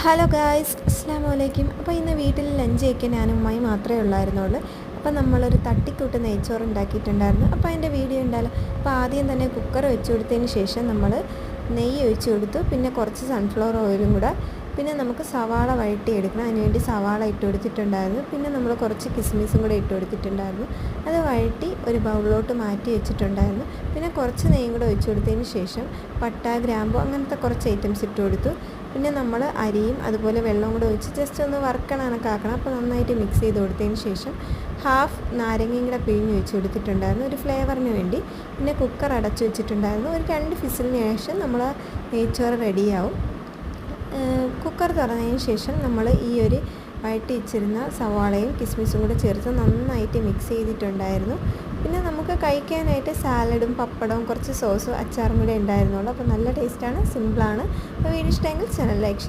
Hello guys, അസ്സലാമു അലൈക്കും. അപ്പോൾ ഇന്ന് വീട്ടിൽ ലഞ്ച് കഴിക്കാൻ ഞാനും ഉമ്മയും മാത്രമേ ഉള്ളായിരുന്നുള്ളൂ. അപ്പോൾ നമ്മളൊരു തട്ടിക്കൂട്ട് നെയ്ച്ചോറ് ഉണ്ടാക്കിയിട്ടുണ്ടായിരുന്നു. അപ്പോൾ അതിൻ്റെ വീഡിയോ ഉണ്ടല്ലോ. അപ്പോൾ ആദ്യം തന്നെ കുക്കർ വെച്ച് കൊടുത്തതിന് ശേഷം നമ്മൾ നെയ്യ് ഒഴിച്ച് കൊടുത്തു. പിന്നെ കുറച്ച് സൺഫ്ലവർ ഓയിലും കൂടെ. പിന്നെ നമുക്ക് സവാള വഴറ്റിയെടുക്കണം. അതിനുവേണ്ടി സവാള ഇട്ട് കൊടുത്തിട്ടുണ്ടായിരുന്നു. പിന്നെ നമ്മൾ കുറച്ച് കിസ്മിസും കൂടെ ഇട്ട് കൊടുത്തിട്ടുണ്ടായിരുന്നു. അത് വഴറ്റി ഒരു ബൗളിലോട്ട് മാറ്റി വെച്ചിട്ടുണ്ടായിരുന്നു. പിന്നെ കുറച്ച് നെയ്യും കൂടെ ഒഴിച്ച് കൊടുത്തതിന് ശേഷം പട്ട, ഗ്രാമ്പു അങ്ങനത്തെ കുറച്ച് ഐറ്റംസ് ഇട്ട് കൊടുത്തു. പിന്നെ നമ്മൾ അരിയും അതുപോലെ വെള്ളവും കൂടെ ഒഴിച്ച് ജസ്റ്റ് ഒന്ന് വറുക്കണക്കാക്കണം. അപ്പോൾ നന്നായിട്ട് മിക്സ് ചെയ്ത് കൊടുത്തതിന് ശേഷം ഹാഫ് നാരങ്ങയും കൂടെ പിഴിഞ്ഞ് വെച്ച് കൊടുത്തിട്ടുണ്ടായിരുന്നു ഒരു ഫ്ലേവറിന് വേണ്ടി. പിന്നെ കുക്കർ അടച്ച് വെച്ചിട്ടുണ്ടായിരുന്നു. ഒരു 2 ഫിസിലിന് ശേഷം നമ്മൾ നെയ്ച്ചോറ് റെഡിയാവും. കുക്കർ തുറന്നതിന് ശേഷം നമ്മൾ ഈ ഒരു വഴറ്റി വെച്ചിരുന്ന സവാളയും കിസ്മിസും കൂടെ ചേർത്ത് നന്നായിട്ട് മിക്സ് ചെയ്തിട്ടുണ്ടായിരുന്നു. പിന്നെ നമുക്ക് കഴിക്കാനായിട്ട് സാലഡും പപ്പടവും കുറച്ച് സോസും അച്ചാറും കൂടെ ഉണ്ടായിരുന്നുള്ളൂ. അപ്പോൾ നല്ല ടേസ്റ്റാണ്, സിമ്പിളാണ്. അപ്പോൾ വീഡിയോ ഇഷ്ടമെങ്കിൽ ചാനൽ ലൈക്ക്, ഷെയർ